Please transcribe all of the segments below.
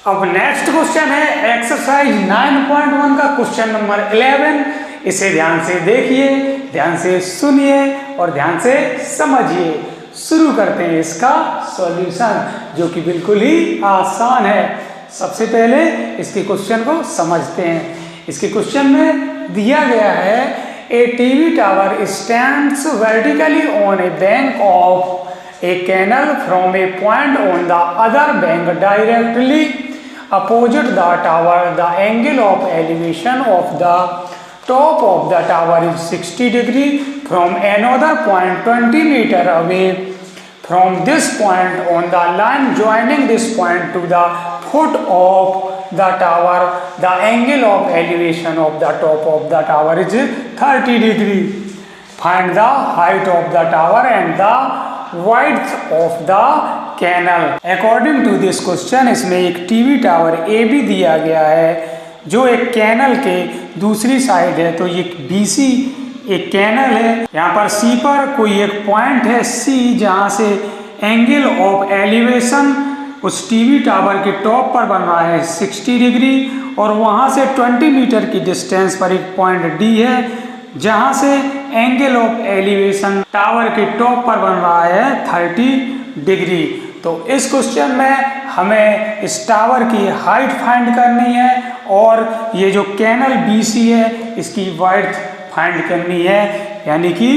अब next question है exercise 9.1 का क्वेश्चन नंबर 11। इसे ध्यान से देखिए, ध्यान से सुनिए और ध्यान से समझिए। शुरू करते हैं इसका सॉल्यूशन, जो कि बिल्कुल ही आसान है। सबसे पहले इसके क्वेश्चन को समझते हैं। इसके क्वेश्चन में दिया गया है a TV tower stands vertically on a bank of a canal from a point on the other bank directly opposite the tower. The angle of elevation of the top of the tower is 60 degree from another point 20 meter away from this point on the line joining this point to the foot of the tower. The angle of elevation of the top of the tower is 30 degree. Find the height of the tower and the width of the canal. According to this question इसमें एक TV tower A B दिया गया है जो एक canal के दूसरी side है। तो ये बीसी एक कैनल है। यहाँ पर सी पर कोई एक पॉइंट है सी, जहाँ से एंगल ऑफ एलिवेशन उस टीवी टावर के टॉप पर बन रहा है 60 डिग्री, और वहाँ से 20 मीटर की डिस्टेंस पर एक पॉइंट डी है जहाँ से एंगल ऑफ एलिवेशन टावर के टॉप पर बन रहा है 30 डिग्री। तो इस क्वेश्चन में हमें इस टावर की हाइट फाइंड करनी है और ये जो कैनल बीसी है इसकी वाइड्थ फाइंड करनी है, यानी कि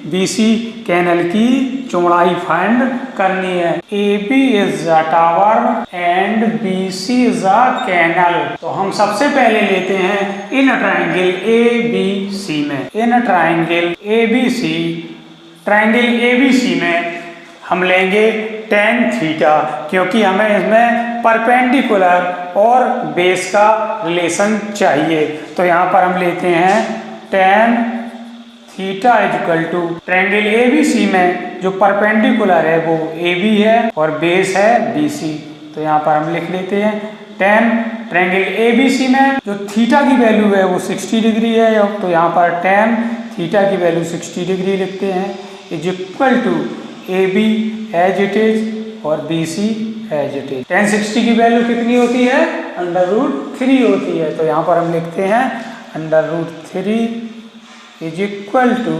बीसी कैनल की चौड़ाई फाइंड करनी है। A B is a tower and BC is a canal. तो हम सबसे पहले लेते हैं इन ट्राइंगल ए बी सी में। In triangle A B C, triangle A B C में हम लेंगे tan थीटा, क्योंकि हमें इसमें परपेंडिकुलर और बेस का रिलेशन चाहिए। तो यहाँ पर हम लेते हैं tan theta equal to triangle ABC में जो परपेंडिकुलर है वो AB है और बेस है BC। तो यहाँ पर हम लिख लेते हैं tan ट्रायंगल ABC में जो थीटा की वैल्यू है वो 60 डिग्री है, तो यहाँ पर tan थीटा की वैल्यू 60 डिग्री लिखते हैं is equal to AB as it is और BC as it is. tan 60 की वैल्यू कितनी होती है? √3 होती है। तो यहाँ पर हम लिखते हैं √3 is equal to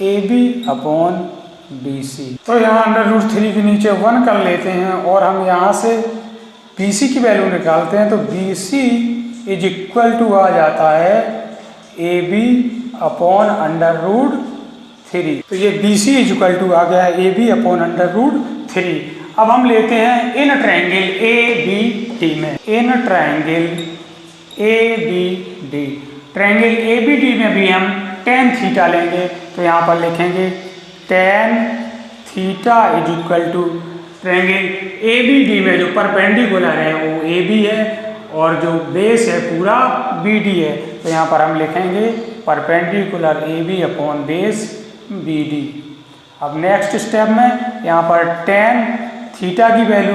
AB upon BC। तो यहाँ √3 के नीचे 1 कर लेते हैं और हम यहाँ से BC की वैल्यू निकालते हैं। तो BC इज इक्वल टू आ जाता है AB अपॉन √3। तो ये BC इज इक्वल टू आ गया है AB अपॉन √3। अब हम लेते हैं इन ट्रायंगल ABD में। In triangle ABD, triangle ABD में भी हम tan थीटा लेंगे। तो यहाँ पर लिखेंगे tan theta is equal to triangle ABD में जो परपेंडिकुलर है वो AB है और जो बेस है पूरा BD है। तो यहाँ पर हम लिखेंगे perpendicular AB upon base BD। अब नेक्स्ट स्टेप में यहाँ पर tan थीटा की वैल्यू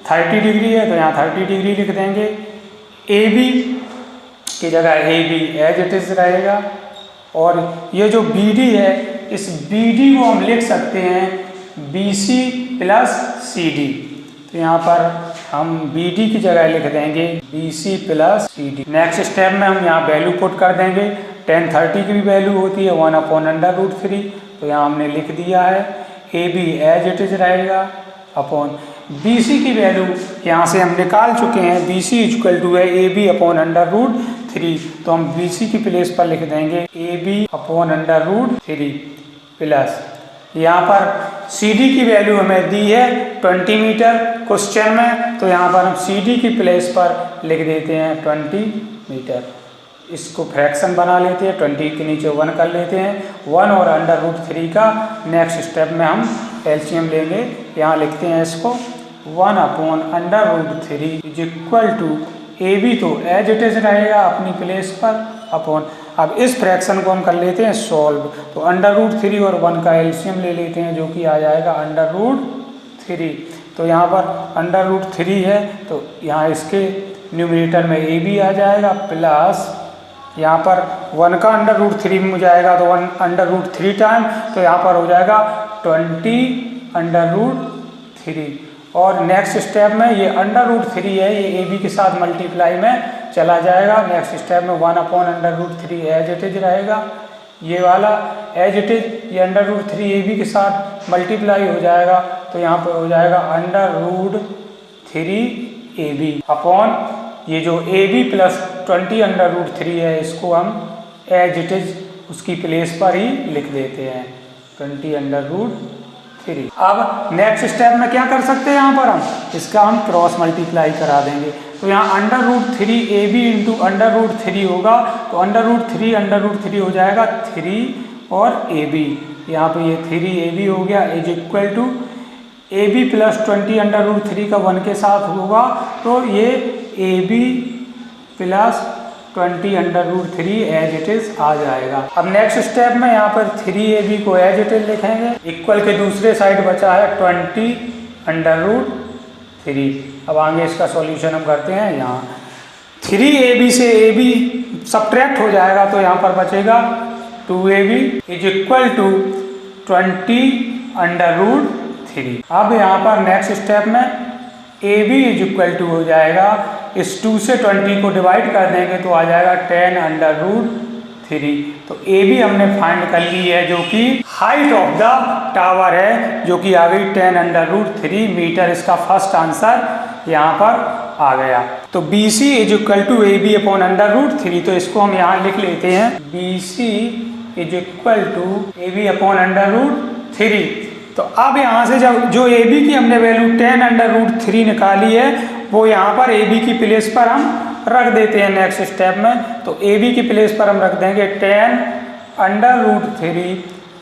30 डिग्री है, तो यहाँ 30 डिग्री लिख देंगे। AB की जगह AB एज इट इज रहेगा और ये जो BD है इस BD को हम लिख सकते हैं BC प्लस CD। तो यहाँ पर हम BD की जगह लिख देंगे BC plus CD। Next step में हम यहाँ वैल्यू पुट कर देंगे। tan 30 की भी वैल्यू होती है 1 अपॉन √3। तो यहाँ हमने लिख दिया है AB एज इट इज रहेगा अपॉन BC की वैल्यू यहाँ से हम निकाल चुके हैं। BC इक्वल टू है AB अपॉन √3। तो हम BC की प्लेस पर लिख देंगे AB अपॉन √3 प्लस यहाँ पर CD की वैल्यू हमें दी है 20 मीटर क्वेश्चन में। तो यहाँ पर हम CD की प्लेस पर लिख देते हैं 20 मीटर। इसको फ्रैक्शन बना लेते हैं, 20 के नीचे 1 कर लेते हैं 1 और √3 का। नेक्स्ट स्टेप में हम एलसीएम लेंगे। यहाँ लिखते हैं इसको 1 upon √3 is equal to AB तो एज इट इज रहेगा अपनी प्लेस पर अपॉन। अब इस फ्रैक्शन को हम कर लेते हैं सॉल्व। तो √3 और 1 का एलसीएम ले लेते हैं जो कि आ जाएगा √3। तो यहाँ पर √3 है तो यहाँ इसके न्यूमरेटर में AB आ जाएगा प्लस यहाँ पर 1 का √3 में जाएगा तो 1 √3 टाइम, तो यहाँ पर हो जाएगा 20 √3 और नेक्स्ट स्टेप में ये √3 है, ये AB के साथ मल्टीप्लाई में चला जाएगा। नेक्स्ट स्टेप में 1/√3 एज इट इज रहेगा, ये वाला एज इट इज, ये √3 AB के साथ मल्टीप्लाई हो जाएगा, तो यहाँ पर हो जाएगा √3 AB अपॉन ये जो AB प्लस 20√3 है, इसको हम एज इट इज उसकी प्लेस पर ही लिख देते हैं 20√3। अब नेक्स्ट स्टेप में क्या कर सकते हैं, यहाँ पर हम इसका हम क्रॉस मल्टीप्लाई करा देंगे, तो यहाँ √3 AB इंटू √3 होगा, तो √3 हो जाएगा 3 और AB, यहाँ पे ये 3 AB हो गया is equal to AB plus 20√3 का 1 के साथ होगा, तो ये AB plus 20√3 as it is आ जाएगा। अब नेक्स्ट स्टेप में यहाँ पर 3AB को एज इट इज लिखेंगे, इक्वल के दूसरे साइड बचा है 20√3। अब आगे इसका सॉल्यूशन हम करते हैं। यहाँ 3AB से AB सब्ट्रैक्ट हो जाएगा, तो यहाँ पर बचेगा 2AB इज इक्वल टू 20√3। अब यहाँ पर नेक्स्ट स्टेप में AB इज इक्वल टू हो जाएगा, इस 2 से 20 को डिवाइड कर देंगे तो आ जाएगा 10√3। तो AB हमने फाइंड कर ली है, जो कि हाइट ऑफ द टावर है, जो कि आ गई 10√3 मीटर। इसका फर्स्ट आंसर यहाँ पर आ गया। तो BC is equal to AB upon √3, तो इसको हम यहाँ लिख लेते हैं BC is equal to AB upon √3। तो अब यहाँ से जब जो AB की हमने वैल्यू 10√3 निकाली है, वो यहाँ पर AB की प्लेस पर हम रख देते हैं नेक्स्ट स्टेप में। तो AB की प्लेस पर हम रख देंगे 10√3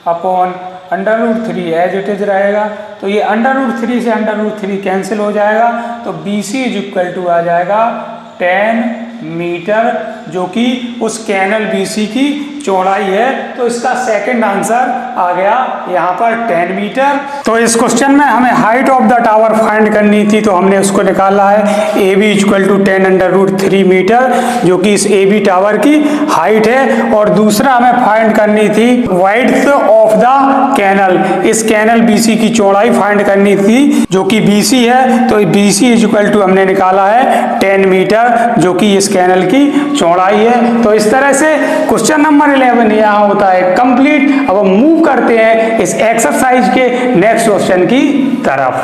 अपॉन √3 एज इट इज रहेगा, तो ये √3 से √3 कैंसिल हो जाएगा, तो BC इज इक्वल टू आ जाएगा 10 मीटर, जो कि उस कैनल BC की चौड़ाई है। तो इसका सेकंड आंसर आ गया यहाँ पर 10 मीटर। तो इस क्वेश्चन में हमें height of the tower find करनी थी, तो हमने उसको निकाला है AB इक्वल टू 10√3 मीटर, जो कि इस AB टावर की हाइट है। और दूसरा हमें फाइंड करनी थी वाइड्थ ऑफ द कैनल, इस कैनल BC की चौड़ाई फाइंड करनी थी, जो कि BC है। तो BC इक्वल टू हमने निकाला है 10 मीटर, जो कि इस कैनल की चौड़ाई है। तो इस तरह से क्वेश्चन नंबर 11 यहाँ होता है कंप्लीट। अब हम मूव करते हैं इस एक्सरसाइज के नेक्स्ट क्वेश्चन की तरफ।